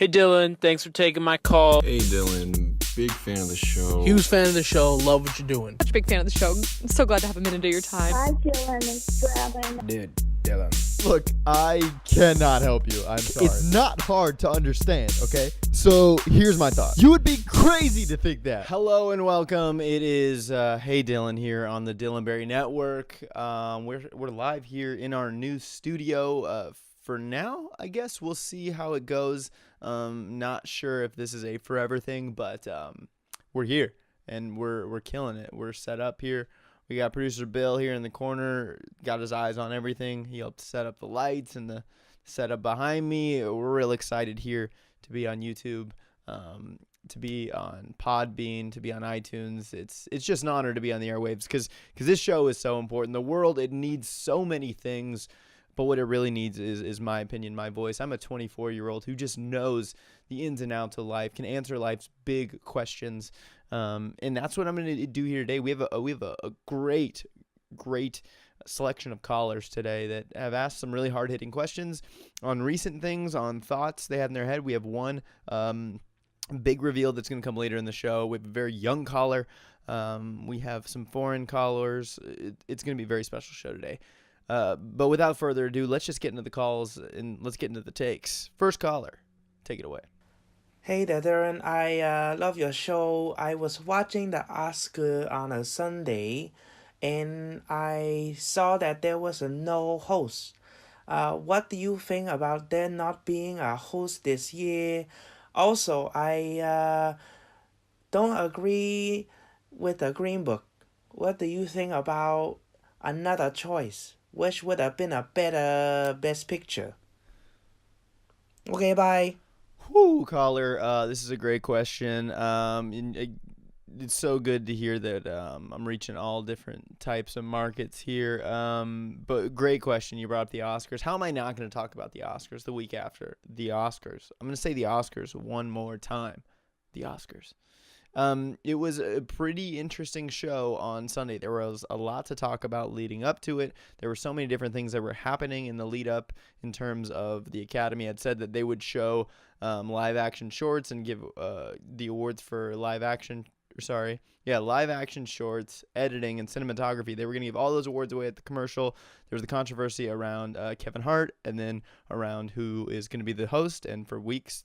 Hey Dylan, thanks for taking my call. Hey Dylan, big fan of the show. Huge fan of the show. Love what you're doing. Such a big fan of the show. I'm so glad to have a minute of your time. Hi, Dylan. It's Robin. Dude, Dylan. Look, I cannot help you. I'm sorry. It's not hard to understand, okay? So here's my thought. You would be crazy to think that. Hello and welcome. It is Hey Dylan here on the Dylanberry Network. We're live here in our new studio. For now, I guess we'll see how it goes. Not sure if this is a forever thing, but we're here and we're killing it. We're set up here. We got producer Bill here in the corner, got his eyes on everything. He helped set up the lights and the setup behind me. We're real excited here to be on YouTube, to be on Podbean, to be on iTunes. It's just an honor to be on the airwaves because this show is so important. The world, it needs so many things, but what it really needs is my opinion, my voice. I'm a 24-year-old who just knows the ins and outs of life, can answer life's big questions. And that's what I'm going to do here today. We have a great selection of callers today that have asked some really hard-hitting questions on recent things, on thoughts they had in their head. We have one big reveal that's going to come later in the show. We have a very young caller. We have some foreign callers. It's going to be a very special show today. But without further ado, let's just get into the calls and let's get into the takes. First caller, take it away. Hey there, Darren. I love your show. I was watching the Oscar on a Sunday, and I saw that there was no host. What do you think about there not being a host this year? Also, I don't agree with the Green Book. What do you think about another choice? Which would have been a better Best Picture? Okay, bye. Whoo, caller. This is a great question. It's so good to hear that I'm reaching all different types of markets here. But great question. You brought up the Oscars. How am I not going to talk about the Oscars the week after? The Oscars. I'm going to say the Oscars one more time. The Oscars. It was a pretty interesting show on Sunday. There was a lot to talk about leading up to it. There were so many different things that were happening in the lead up in terms of the Academy had said that they would show live action shorts and give the awards for live action shorts, editing, and cinematography. They were going to give all those awards away at the commercial. There was the controversy around Kevin Hart and then around who is going to be the host. And for weeks,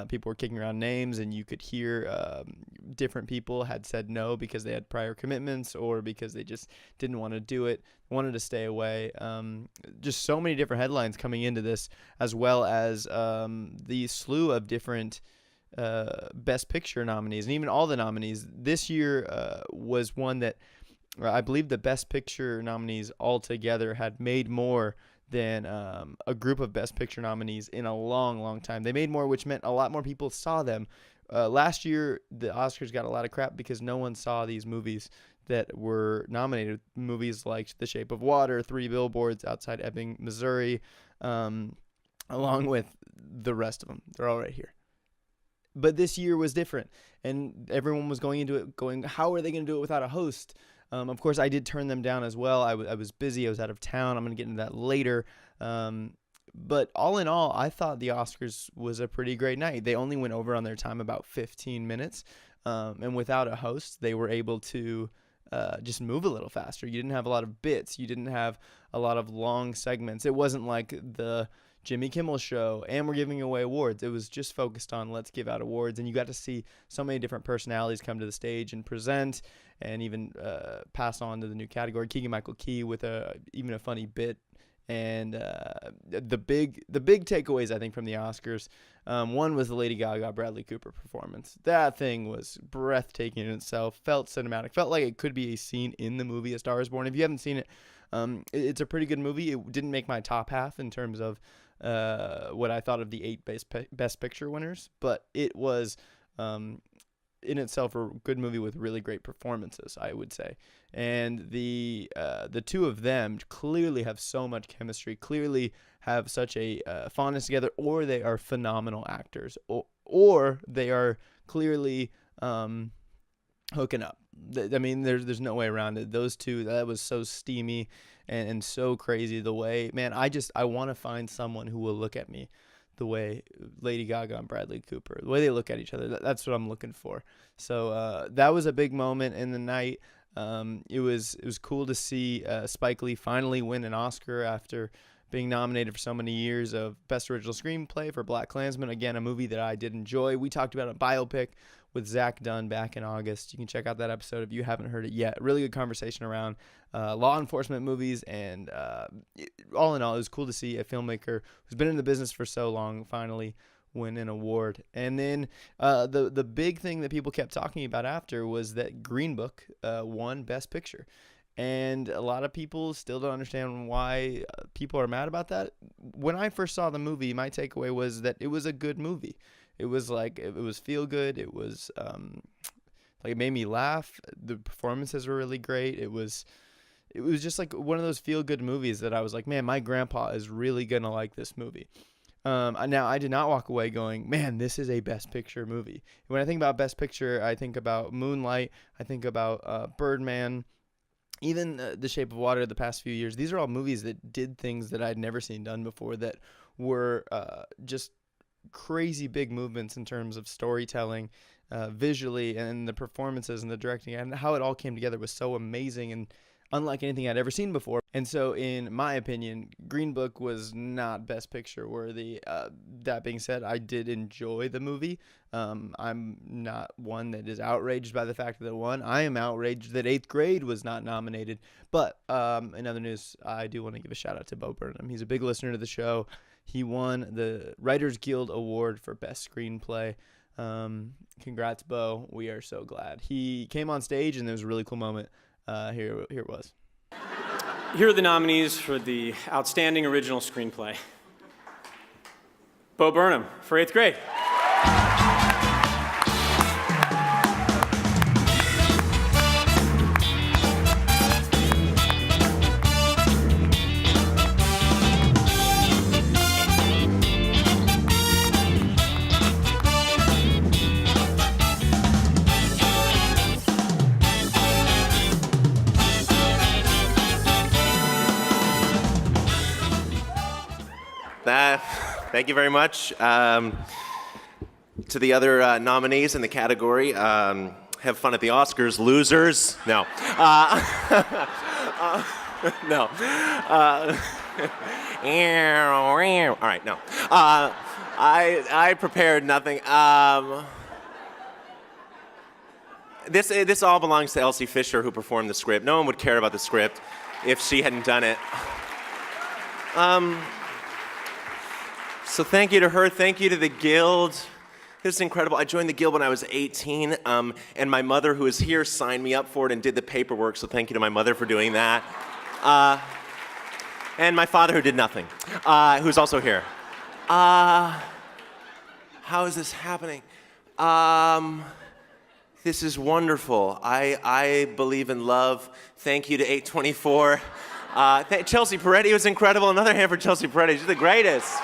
people were kicking around names, and you could hear different people had said no because they had prior commitments or because they just didn't want to do it, wanted to stay away. Just so many different headlines coming into this, as well as the slew of different Best Picture nominees, and even all the nominees. This year was one that I believe the Best Picture nominees altogether had made more than a group of Best Picture nominees in a long, long time. They made more, which meant a lot more people saw them. Last year, the Oscars got a lot of crap because no one saw these movies that were nominated. Movies like The Shape of Water, Three Billboards Outside Ebbing, Missouri, along with the rest of them. They're all right here. But this year was different, and everyone was going into it going, how are they going to do it without a host? Of course, I did turn them down as well. I was busy. I was out of town. I'm going to get into that later. But all in all, I thought the Oscars was a pretty great night. They only went over on their time about 15 minutes. And without a host, they were able to just move a little faster. You didn't have a lot of bits. You didn't have a lot of long segments. It wasn't like the Jimmy Kimmel show and we're giving away awards. It was just focused on let's give out awards, and you got to see so many different personalities come to the stage and present and even pass on to the new category. Keegan-Michael Key with even a funny bit. And the big takeaways, I think, from the Oscars, one was the Lady Gaga Bradley Cooper performance. That thing was breathtaking in itself, felt cinematic, felt like it could be a scene in the movie A Star is Born. If you haven't seen it, it's a pretty good movie. It didn't make my top half in terms of what I thought of the 8 Best Picture winners, but it was in itself a good movie with really great performances, I would say. And the two of them clearly have so much chemistry, clearly have such a fondness together, or they are phenomenal actors, or they are clearly hooking up. I mean, there's no way around it. Those two, that was so steamy and so crazy the way, man, I want to find someone who will look at me the way Lady Gaga and Bradley Cooper, the way they look at each other. That's what I'm looking for. So that was a big moment in the night. It was cool to see Spike Lee finally win an Oscar after being nominated for so many years of Best Original Screenplay for BlacKkKlansman. Again, a movie that I did enjoy. We talked about a biopic with Zach Dunn back in August. You can check out that episode if you haven't heard it yet. Really good conversation around law enforcement movies, and all in all, it was cool to see a filmmaker who's been in the business for so long finally win an award. And then the big thing that people kept talking about after was that Green Book won Best Picture. And a lot of people still don't understand why people are mad about that. When I first saw the movie, my takeaway was that it was a good movie. It was like, it was feel good. It was like, it made me laugh. The performances were really great. It was just like one of those feel good movies that I was like, man, my grandpa is really going to like this movie. Now, I did not walk away going, man, this is a Best Picture movie. When I think about Best Picture, I think about Moonlight. I think about Birdman. Even The Shape of Water the past few years. These are all movies that did things that I'd never seen done before, that were just crazy big movements in terms of storytelling, visually, and the performances and the directing, and how it all came together was so amazing and unlike anything I'd ever seen before. And so, in my opinion, Green Book was not Best Picture worthy. That being said, I did enjoy the movie. I'm not one that is outraged by the fact that it won. I am outraged that 8th Grade was not nominated. But in other news, I do want to give a shout out to Bo Burnham. He's a big listener to the show. He won the Writers Guild Award for Best Screenplay. Congrats, Bo. We are so glad. He came on stage, and there was a really cool moment. Here it was. Here are the nominees for the Outstanding Original Screenplay. Bo Burnham for 8th Grade. Thank you very much. To the other nominees in the category, have fun at the Oscars, losers. No. No. All right, no. I prepared nothing. This all belongs to Elsie Fisher, who performed the script. No one would care about the script if she hadn't done it. So thank you to her. Thank you to the Guild. This is incredible. I joined the Guild when I was 18, and my mother, who is here, signed me up for it and did the paperwork, so thank you to my mother for doing that. And my father, who did nothing, who's also here. How is this happening? This is wonderful. I believe in love. Thank you to 824. Chelsea Peretti was incredible. Another hand for Chelsea Peretti. She's the greatest.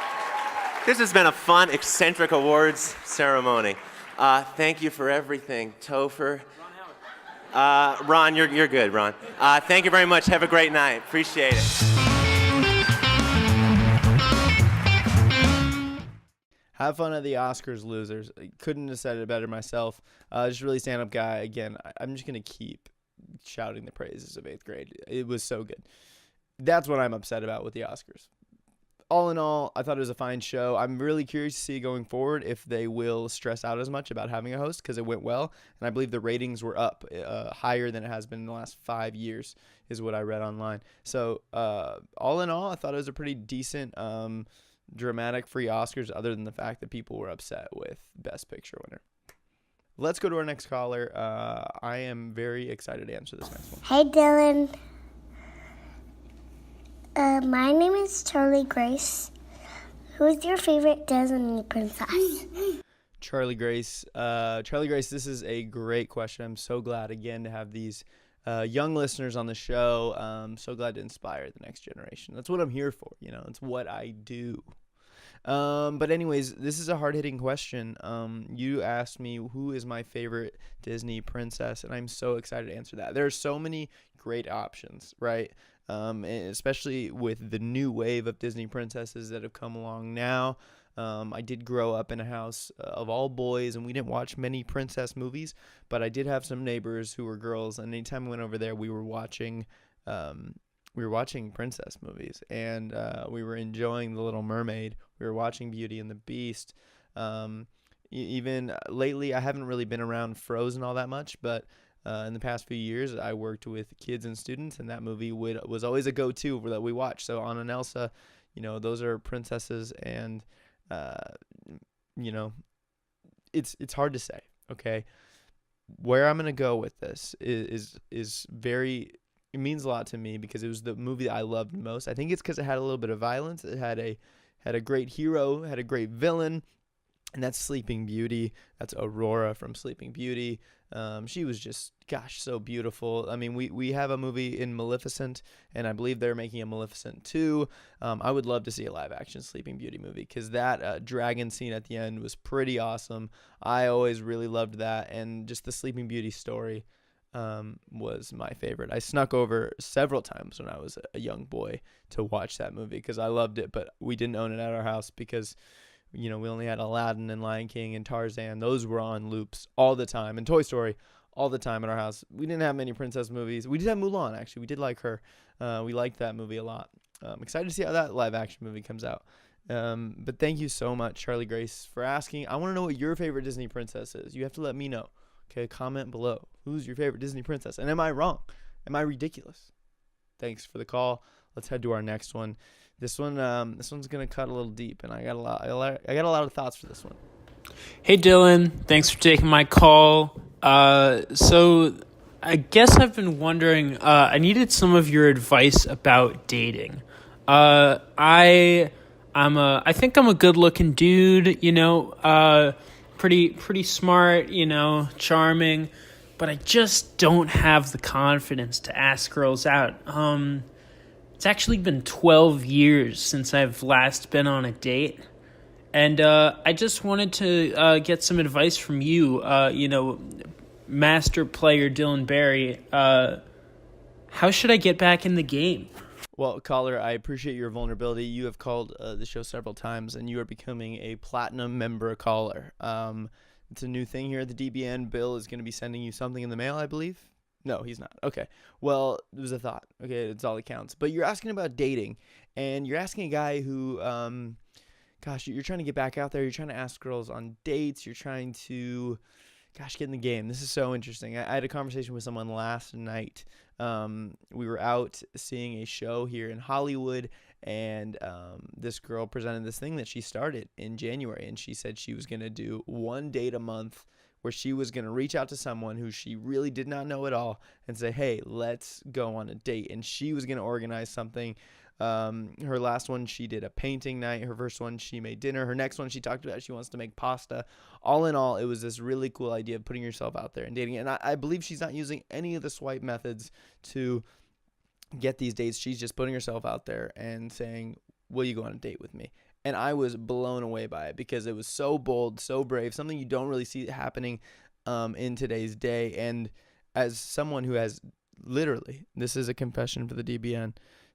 This has been a fun, eccentric awards ceremony. Thank you for everything, Topher. Ron, you're good, Ron. Thank you very much. Have a great night. Appreciate it. Have fun at the Oscars, losers. I couldn't have said it better myself. Just really stand-up guy. Again, I'm just going to keep shouting the praises of 8th Grade. It was so good. That's what I'm upset about with the Oscars. All in all, I thought it was a fine show. I'm really curious to see going forward if they will stress out as much about having a host, because it went well, and I believe the ratings were up higher than it has been in the last 5 years, is what I read online. So all in all, I thought it was a pretty decent, dramatic free Oscars, other than the fact that people were upset with Best Picture winner. Let's go to our next caller. I am very excited to answer this next one. Hey, Dylan. My name is Charlie Grace. Who's your favorite Disney princess? Charlie Grace. Charlie Grace, this is a great question. I'm so glad, again, to have these young listeners on the show. I'm so glad to inspire the next generation. That's what I'm here for. It's what I do. But anyways, this is a hard-hitting question. You asked me who is my favorite Disney princess, and I'm so excited to answer that. There are so many great options, right? And especially with the new wave of Disney princesses that have come along now. I did grow up in a house of all boys, and we didn't watch many princess movies, but I did have some neighbors who were girls, and anytime I went over there, we were watching princess movies, and we were enjoying The Little Mermaid. We were watching Beauty and the Beast. Even lately, I haven't really been around Frozen all that much, but in the past few years, I worked with kids and students, and that movie was always a go-to that we watched. So Anna and Elsa, those are princesses, and it's hard to say. Okay, where I'm gonna go with this is very. It means a lot to me because it was the movie that I loved most. I think it's because it had a little bit of violence. It had a great hero, had a great villain, and that's Sleeping Beauty. That's Aurora from Sleeping Beauty. She was just, gosh, so beautiful. I mean, we have a movie in Maleficent, and I believe they're making a Maleficent 2. I would love to see a live-action Sleeping Beauty movie because that dragon scene at the end was pretty awesome. I always really loved that, and just the Sleeping Beauty story was my favorite. I snuck over several times when I was a young boy to watch that movie because I loved it, but we didn't own it at our house because we only had Aladdin and Lion King and Tarzan. Those were on loops all the time, and Toy Story all the time at our house. We didn't have many princess movies. We did have Mulan, actually. We did like her. We liked that movie a lot. I'm excited to see how that live action movie comes out. But thank you so much, Charlie Grace, for asking. I want to know what your favorite Disney princess is. You have to let me know. Okay, comment below. Who's your favorite Disney princess? And am I wrong? Am I ridiculous? Thanks for the call. Let's head to our next one. This one's gonna cut a little deep, and I got a lot of thoughts for this one. Hey Dylan, thanks for taking my call. So I guess I've been wondering. I needed some of your advice about dating. I think I'm a good-looking dude. Pretty smart. Charming, but I just don't have the confidence to ask girls out. It's actually been 12 years since I've last been on a date. And I just wanted to get some advice from you, master player Dylan Barry. How should I get back in the game? Well, caller, I appreciate your vulnerability. You have called the show several times, and you are becoming a platinum member caller. It's a new thing here at the DBN. Bill is going to be sending you something in the mail, I believe. No, he's not. Okay. Well, it was a thought. Okay, it's all that counts. But you're asking about dating, and you're asking a guy who, you're trying to get back out there. You're trying to ask girls on dates. You're trying to, get in the game. This is so interesting. I had a conversation with someone last night. We were out seeing a show here in Hollywood, and this girl presented this thing that she started in January, and she said she was going to do one date a month where she was going to reach out to someone who she really did not know at all and say, hey, let's go on a date. And she was going to organize something. Her last one, she did a painting night. Her first one, she made dinner. Her next one, she talked about she wants to make pasta. All in all, it was this really cool idea of putting yourself out there and dating. And I believe she's not using any of the swipe methods to get these dates. She's just putting herself out there and saying, will you go on a date with me? And I was blown away by it because it was so bold, so brave, something you don't really see happening in today's day. And as someone who has literally, this is a confession for the DBN,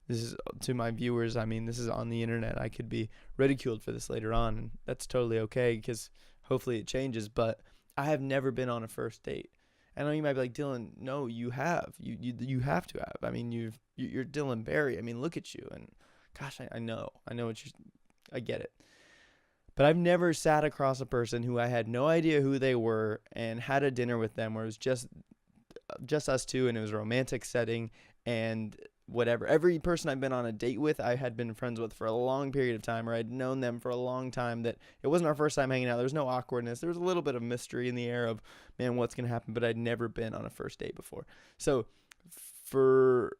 this is to my viewers, I mean, this is on the internet. I could be ridiculed for this later on, and that's totally okay because hopefully it changes. But I have never been on a first date. I know you might be like, Dylan, no, you have. You have to have. I mean, you're Dylan Barry. I mean, look at you. And gosh, I know what you're. I get it. But I've never sat across a person who I had no idea who they were and had a dinner with them where it was just us two and it was a romantic setting and whatever. Every person I've been on a date with, I had been friends with for a long period of time, or I'd known them for a long time, that it wasn't our first time hanging out. There was no awkwardness. There was a little bit of mystery in the air of, man, what's going to happen? But I'd never been on a first date before. So for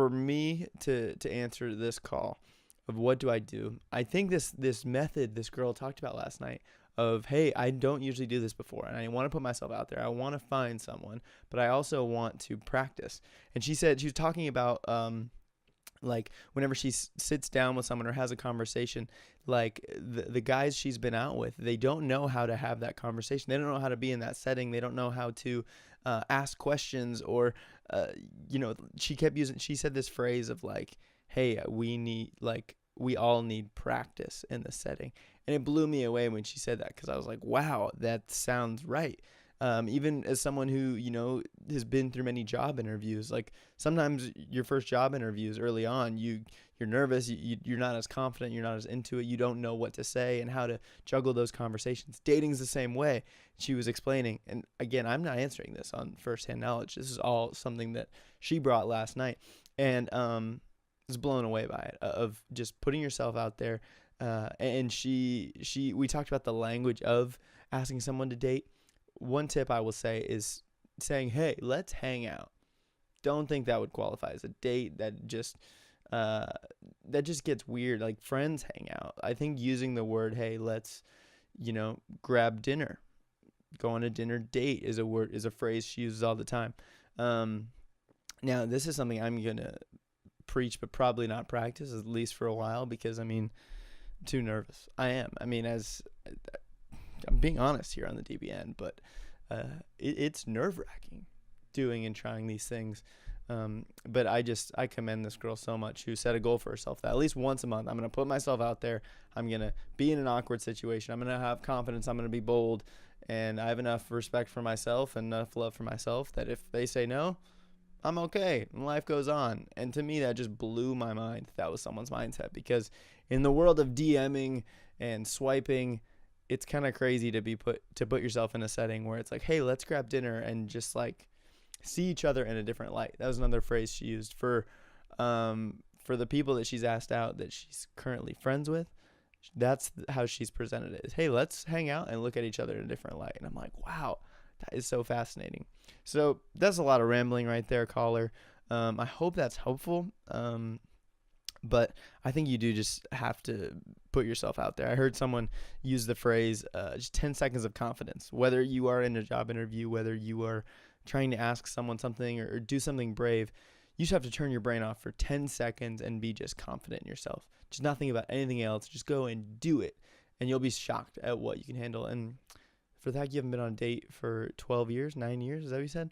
me to answer this call, of what do I do? I think this method this girl talked about last night of, hey, I don't usually do this before, and I want to put myself out there. I want to find someone, but I also want to practice. And she said she was talking about like whenever she sits down with someone or has a conversation, like the guys she's been out with, they don't know how to have that conversation. They don't know how to be in that setting. They don't know how to ask questions or she said this phrase of like, hey, we all need practice in this setting. And it blew me away when she said that, because I was like, wow, that sounds right. Even as someone who, has been through many job interviews, like sometimes your first job interviews early on, you're nervous, you're not as confident, you're not as into it, you don't know what to say and how to juggle those conversations. Dating's the same way, she was explaining. And again, I'm not answering this on firsthand knowledge. This is all something that she brought last night. And was blown away by it, of just putting yourself out there. And we talked about the language of asking someone to date. One tip I will say is saying, hey, let's hang out. Don't think that would qualify as a date. That just gets weird. Like, friends hang out. I think using the word, hey, let's, grab dinner, go on a dinner date is a phrase she uses all the time. Now, this is something I'm going to preach, but probably not practice, at least for a while, because, I'm too nervous. I am. as I'm being honest here on the DBN, but it's nerve-wracking doing and trying these things. But I commend this girl so much, who set a goal for herself that at least once a month, I'm going to put myself out there. I'm going to be in an awkward situation. I'm going to have confidence. I'm going to be bold. And I have enough respect for myself and enough love for myself that if they say no, I'm okay, and life goes on. And to me, that just blew my mind. That was someone's mindset, because in the world of DMing and swiping, it's kind of crazy to put yourself in a setting where it's like, hey, let's grab dinner and just like see each other in a different light. That was another phrase she used for the people that she's asked out that she's currently friends with. That's how she's presented it, is, hey, let's hang out and look at each other in a different light. And I'm like, wow, that is so fascinating. So that's a lot of rambling right there, caller. I hope that's helpful. But I think you do just have to put yourself out there. I heard someone use the phrase, just 10 seconds of confidence. Whether you are in a job interview, whether you are trying to ask someone something or do something brave, you just have to turn your brain off for 10 seconds and be just confident in yourself. Just not think about anything else. Just go and do it. And you'll be shocked at what you can handle. And for that, you haven't been on a date for 12 years, 9 years. Is that what you said?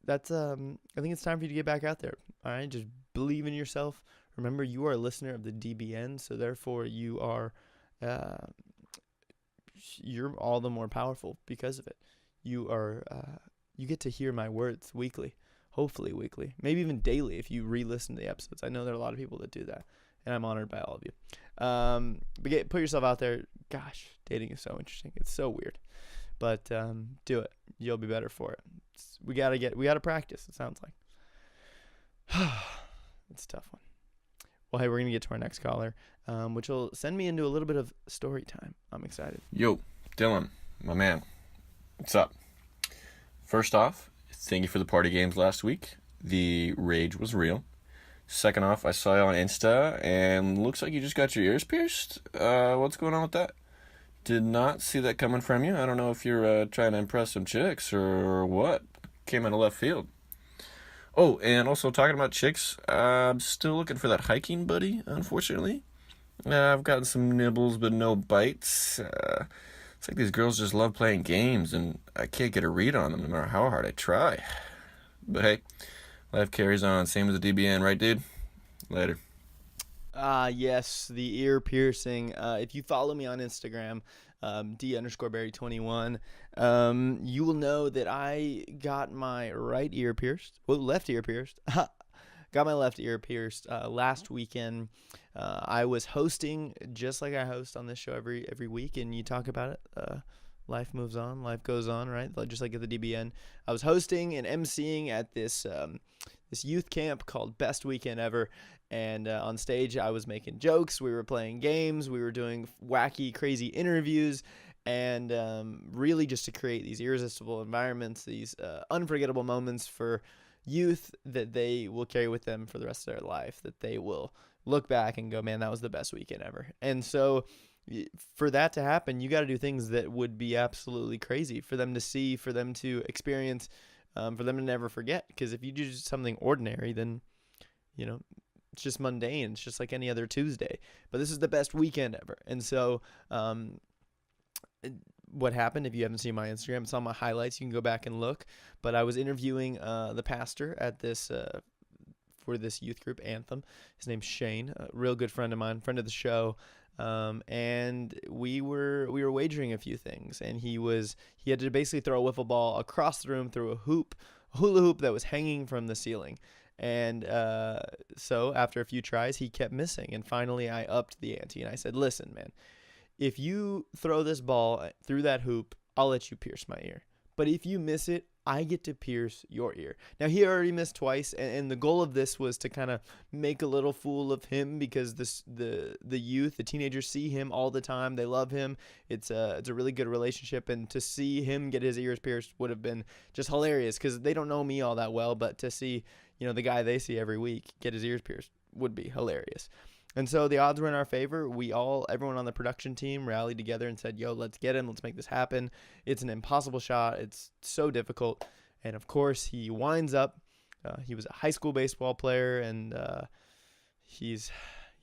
That's, I think it's time for you to get back out there. All right. Just believe in yourself. Remember, you are a listener of the DBN, so therefore you are, you're all the more powerful because of it. You get to hear my words weekly, hopefully weekly, maybe even daily if you re-listen to the episodes. I know there are a lot of people that do that, and I'm honored by all of you. But put yourself out there. Gosh, dating is so interesting. It's so weird, but do it. You'll be better for it. We gotta practice. It sounds like it's a tough one. Well, hey, we're going to get to our next caller, which will send me into a little bit of story time. I'm excited. Yo, Dylan, my man. What's up? First off, thank you for the party games last week. The rage was real. Second off, I saw you on Insta, and looks like you just got your ears pierced. What's going on with that? Did not see that coming from you. I don't know if you're trying to impress some chicks or what. Came out of left field. Oh, and also talking about chicks, I'm still looking for that hiking buddy, unfortunately. I've gotten some nibbles, but no bites. It's like these girls just love playing games, and I can't get a read on them no matter how hard I try. But hey, life carries on. Same as the DBN, right, dude? Later. Yes, the ear piercing. If you follow me on Instagram, D_Berry21, you will know that I got my left ear pierced. Got my left ear pierced last weekend. I was hosting, just like I host on this show every week, and you talk about it. Life moves on, life goes on, right? Just like at the DBN. I was hosting and emceeing at this youth camp called Best Weekend Ever. And on stage, I was making jokes. We were playing games. We were doing wacky, crazy interviews. And really just to create these irresistible environments, these unforgettable moments for youth that they will carry with them for the rest of their life, that they will look back and go, man, that was the best weekend ever. And so for that to happen, you got to do things that would be absolutely crazy for them to see, for them to experience, for them to never forget. Because if you do something ordinary, then, it's just mundane. It's just like any other Tuesday. But this is the best weekend ever. And so what happened, if you haven't seen my Instagram, it's on my highlights. You can go back and look. But I was interviewing the pastor at this for this youth group, Anthem. His name's Shane, a real good friend of mine, friend of the show. And we were wagering a few things, and he had to basically throw a wiffle ball across the room through a hula hoop that was hanging from the ceiling. And so after a few tries, he kept missing, and finally I upped the ante and I said, "Listen, man, if you throw this ball through that hoop, I'll let you pierce my ear. But if you miss it, I get to pierce your ear." Now, he already missed twice, and the goal of this was to kind of make a little fool of him, because the youth, the teenagers, see him all the time. They love him. It's a really good relationship, and to see him get his ears pierced would have been just hilarious, because they don't know me all that well, but to see, the guy they see every week get his ears pierced would be hilarious. And so the odds were in our favor. Everyone on the production team rallied together and said, "Yo, let's get him. Let's make this happen. It's an impossible shot. It's so difficult." And of course, he winds up. He was a high school baseball player, and he's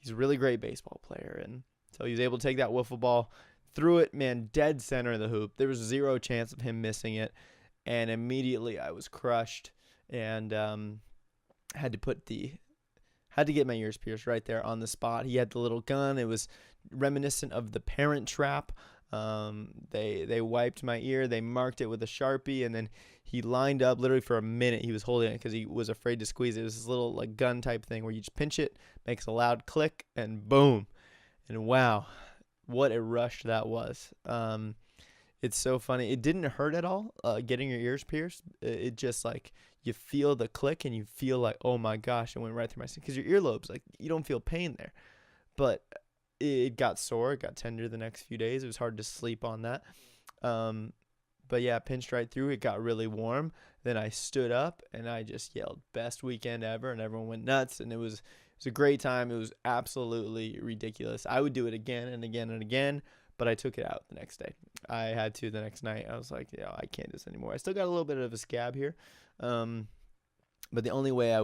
a really great baseball player. And so he was able to take that wiffle ball, threw it, man, dead center of the hoop. There was zero chance of him missing it. And immediately I was crushed, and had to get my ears pierced right there on the spot. He had the little gun. It was reminiscent of the Parent Trap. They wiped my ear. They marked it with a Sharpie, and then he lined up literally for a minute. He was holding it because he was afraid to squeeze it. It was this little like gun type thing where you just pinch it, makes a loud click, and boom. And wow, what a rush that was. It's so funny. It didn't hurt at all, getting your ears pierced. It just like, you feel the click and you feel like, oh my gosh, it went right through my skin. Because your earlobes, like, you don't feel pain there. But it got sore. It got tender the next few days. It was hard to sleep on that. But yeah, pinched right through. It got really warm. Then I stood up and I just yelled, "Best weekend ever." And everyone went nuts. And it was a great time. It was absolutely ridiculous. I would do it again and again and again. But I took it out the next day. I had to the next night. I was like, yeah, I can't do this anymore. I still got a little bit of a scab here. But the only way I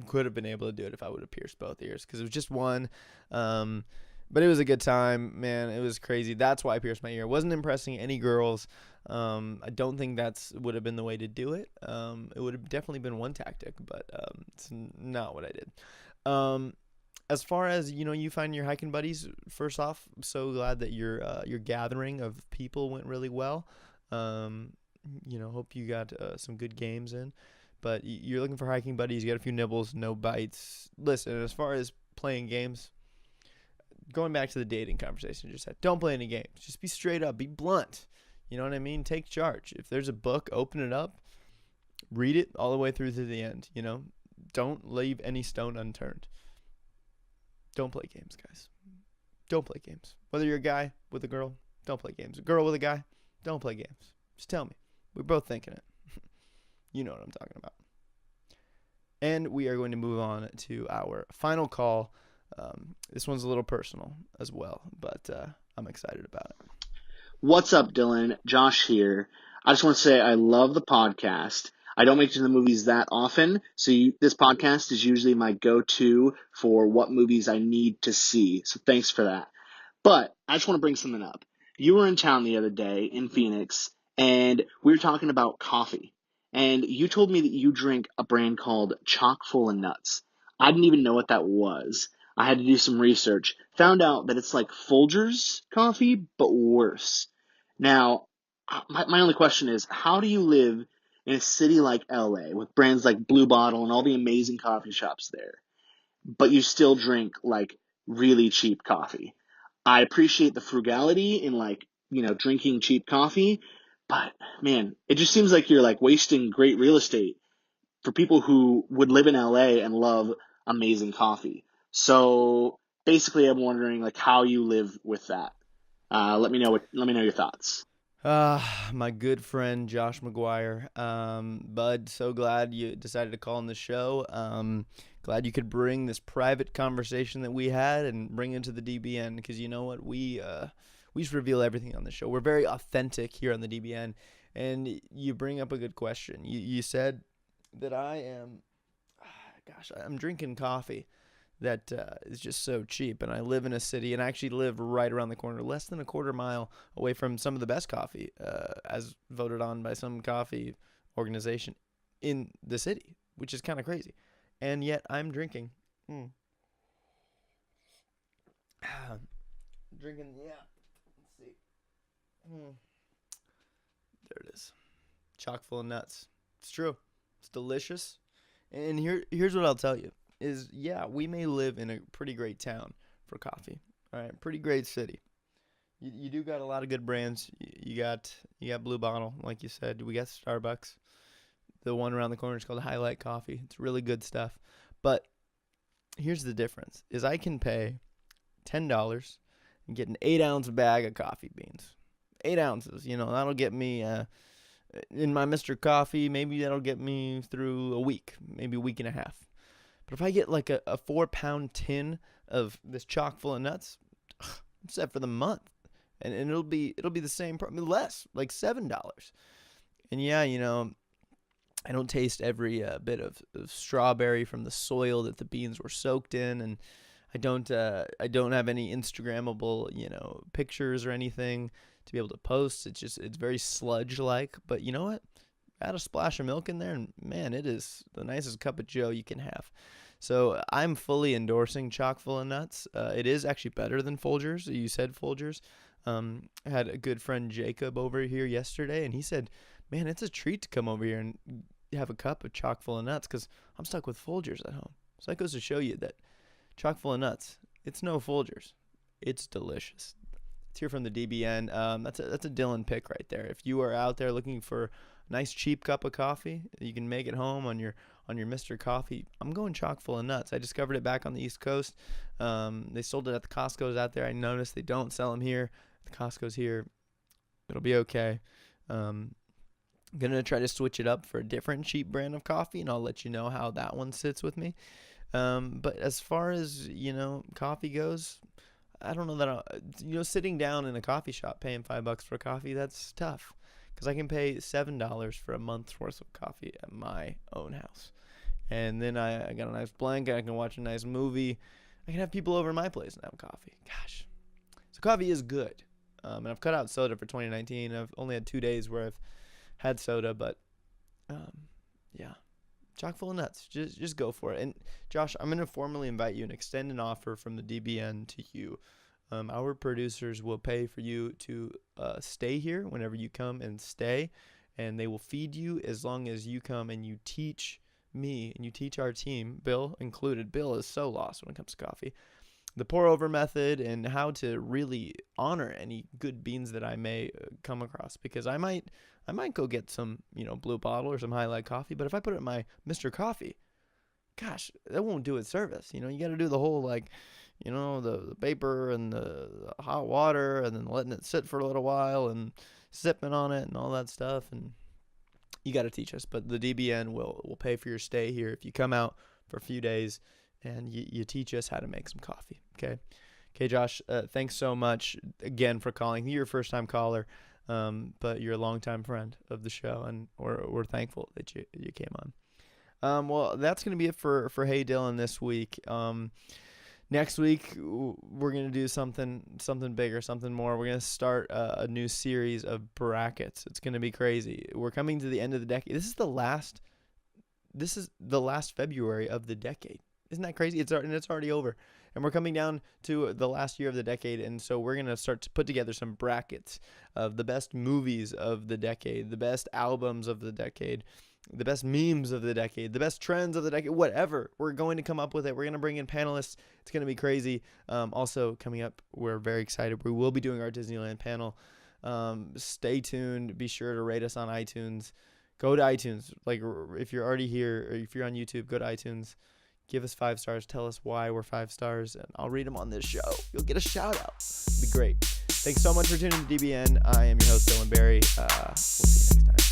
could have been able to do it if I would have pierced both ears, because it was just one. But it was a good time, man. It was crazy. That's why I pierced my ear. It wasn't impressing any girls. I don't think would have been the way to do it. It would have definitely been one tactic, but it's not what I did. As far as, you find your hiking buddies, first off, I'm so glad that your gathering of people went really well. Hope you got some good games in. But you're looking for hiking buddies. You got a few nibbles, no bites. Listen, as far as playing games, going back to the dating conversation I just had, don't play any games. Just be straight up. Be blunt. You know what I mean? Take charge. If there's a book, open it up. Read it all the way through to the end. Don't leave any stone unturned. Don't play games, guys. Don't play games. Whether you're a guy with a girl, don't play games. A girl with a guy, don't play games. Just tell me. We're both thinking it. You know what I'm talking about. And we are going to move on to our final call. This one's a little personal as well, but I'm excited about it. What's up, Dylan? Josh here. I just want to say I love the podcast. I don't make it to the movies that often, so this podcast is usually my go-to for what movies I need to see, so thanks for that. But I just want to bring something up. You were in town the other day in Phoenix, and we were talking about coffee, and you told me that you drink a brand called Chock full of Nuts. I didn't even know what that was. I had to do some research, found out that it's like Folgers coffee, but worse. Now, my only question is, how do you live in a city like LA with brands like Blue Bottle and all the amazing coffee shops there, but you still drink like really cheap coffee? I appreciate the frugality in drinking cheap coffee, but man, it just seems like you're like wasting great real estate for people who would live in LA and love amazing coffee. So basically I'm wondering like how you live with that. Let me know your thoughts. My good friend Josh McGuire. Bud, so glad you decided to call on the show. Glad you could bring this private conversation that we had and bring it to the DBN, because you know what? We just reveal everything on the show. We're very authentic here on the DBN, and you bring up a good question. You said that I'm drinking coffee that is just so cheap, and I live in a city, and I actually live right around the corner, less than a quarter mile away from some of the best coffee, as voted on by some coffee organization in the city, which is kind of crazy. And yet I'm drinking drinking, let's see. There it is. Chock full of nuts. It's true. It's delicious. And here's what I'll tell you is, we may live in a pretty great town for coffee. All right, pretty great city. You do got a lot of good brands. You got Blue Bottle, like you said. We got Starbucks. The one around the corner is called Highlight Coffee. It's really good stuff. But here's the difference: is I can pay $10 and get an 8-ounce bag of coffee beans. 8 ounces. That'll get me in my Mr. Coffee. Maybe that'll get me through a week, maybe a week and a half. But if I get like a 4-pound tin of this chock full of nuts, I'm set for the month. And it'll be the same, less, like $7. And I don't taste every bit of strawberry from the soil that the beans were soaked in, and I don't have any Instagrammable pictures or anything to be able to post. It's very sludge like. But you know what? Add a splash of milk in there, and man, it is the nicest cup of joe you can have. So I'm fully endorsing chock full of nuts. It is actually better than Folgers. You said Folgers. I had a good friend Jacob over here yesterday, and he said, man, it's a treat to come over here and have a cup of chock full of nuts because I'm stuck with Folgers at home. So that goes to show you that chock full of nuts, it's no Folgers. It's delicious. Let's hear from the DBN. That's a Dylan pick right there. If you are out there looking for a nice cheap cup of coffee, you can make it home on your Mr. Coffee. I'm going chock full of nuts. I discovered it back on the East Coast. They sold it at the Costco's out there. I noticed they don't sell them here. The Costco's here. It'll be okay. I'm going to try to switch it up for a different cheap brand of coffee, and I'll let you know how that one sits with me. But as far as, coffee goes, I don't know that, sitting down in a coffee shop paying $5 for coffee, that's tough. Because I can pay $7 for a month's worth of coffee at my own house. And then I got a nice blanket. I can watch a nice movie. I can have people over to my place and have coffee. Gosh. So coffee is good. And I've cut out soda for 2019. I've only had 2 days where I've had soda. But, chock full of nuts. Just go for it. And, Josh, I'm going to formally invite you and extend an offer from the DBN to you. Our producers will pay for you to stay here whenever you come and stay, and they will feed you as long as you come and you teach me and you teach our team, Bill included. Bill is so lost when it comes to coffee. The pour over method and how to really honor any good beans that I may come across, because I might go get some, Blue Bottle or some Highlight Coffee, but if I put it in my Mr. Coffee, gosh, that won't do it service. You got to do the whole the vapor and the hot water and then letting it sit for a little while and sipping on it and all that stuff. And you got to teach us. But the DBN will pay for your stay here if you come out for a few days and you teach us how to make some coffee. Okay, Josh, thanks so much again for calling. You're a first-time caller, but you're a longtime friend of the show, and we're thankful that you came on. Well, that's going to be it for Hey Dylan this week. Next week, we're going to do something bigger, something more. We're going to start a new series of brackets. It's going to be crazy. We're coming to the end of the decade. This is the last February of the decade. Isn't that crazy? It's already over. And we're coming down to the last year of the decade, and so we're going to start to put together some brackets of the best movies of the decade, the best albums of the decade, the best memes of the decade, the best trends of the decade, whatever. We're going to come up with it. We're going to bring in panelists. It's going to be crazy. Also, coming up, we're very excited. We will be doing our Disneyland panel. Stay tuned. Be sure to rate us on iTunes. Go to iTunes. Like, if you're already here, or if you're on YouTube, go to iTunes. Give us 5 stars. Tell us why we're 5 stars, and I'll read them on this show. You'll get a shout out. It'll be great. Thanks so much for tuning in to DBN. I am your host, Dylan Barry. We'll see you next time.